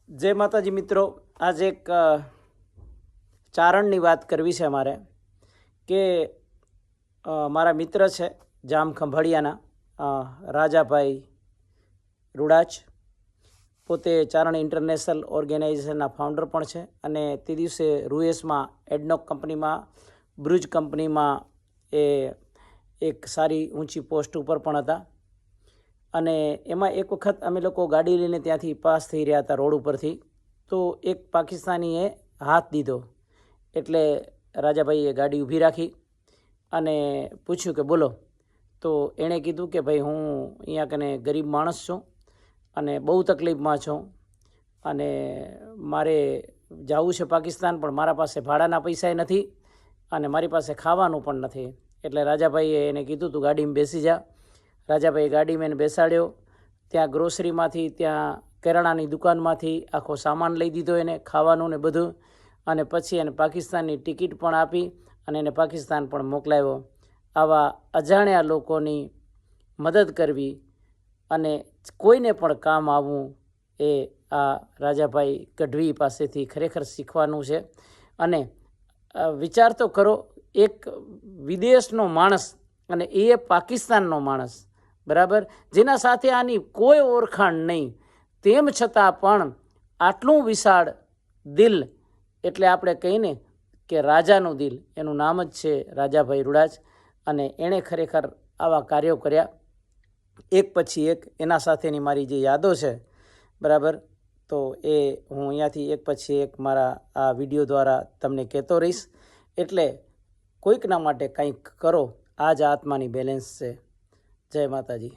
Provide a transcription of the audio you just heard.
जय माताजी मित्रों, आज एक चारणनी बात करवी छे मारे के मारा मित्र छे जाम खंभाळियाना राजाभाई रुडाच पोते चारण इंटरनेशनल ऑर्गेनाइजेशनना फाउंडर पण छे अने ते दिवसे रुएस में एडनॉक कंपनी में ब्रुज कंपनी में एक सारी ऊँची पोस्ट पर पण हता अने एमां एक वखत अमे लोको गाड़ी लईने त्यांथी पास थई रह्या हता रोड उपरथी तो एक पाकिस्तानीए हाथ दीधो एटले राजाभाईए गाड़ी ऊभी राखी अने पूछ्युं के बोलो तो एणे कीधुं के भाई हूँ अहींया कने गरीब माणस छूं अने बहु तकलीफमां छूं अने मारे जावुं छे पाकिस्तान पण मारा पासे भाड़ाना पैसाए नथी अने मारी पासे खावानुं पण नथी एटले राजाभाईए एने कीधुं तू गाड़ीमां बेसी जा। राजाभाई गाड़ी में बेसाड्यो त्या ग्रोसरी में त्या किराणानी दुकान में आखो सामान लई दीधो एने खावानुं ने बधुं अने पछी एने पाकिस्ताननी टिकीट पण आपी अने एने पाकिस्तान पण मोकलाव्यो। आवा अजाण्या लोकोनी मदद करवी अने कोईने पण काम आववुं ए आ राजाभाई गढ़वी पासेथी खरेखर शीखवानुं छे। अने विचार तो करो, एक विदेशनो माणस अने ए पाकिस्ताननो माणस बराबर जेना साथे आनी कोई ओळखाण नहीं तेम छतां पण आटलुं विशाळ दिल एटले आपणे कहीने के राजानुं दिल एनुं नाम ज छे राजाभाई रुडाच अने एणे खरेखर आवा कार्यो कर्या एक पछी एक। एना साथेनी मारी जे यादो छे बराबर तो ए हूँ अहींयाथी एक पछी एक मारा आ विडियो द्वारा तमने कहेतो रहीश। एटले कोईकना माटे कंईक करो, आज आत्मानी बेलेन्स छे। जय माताजी।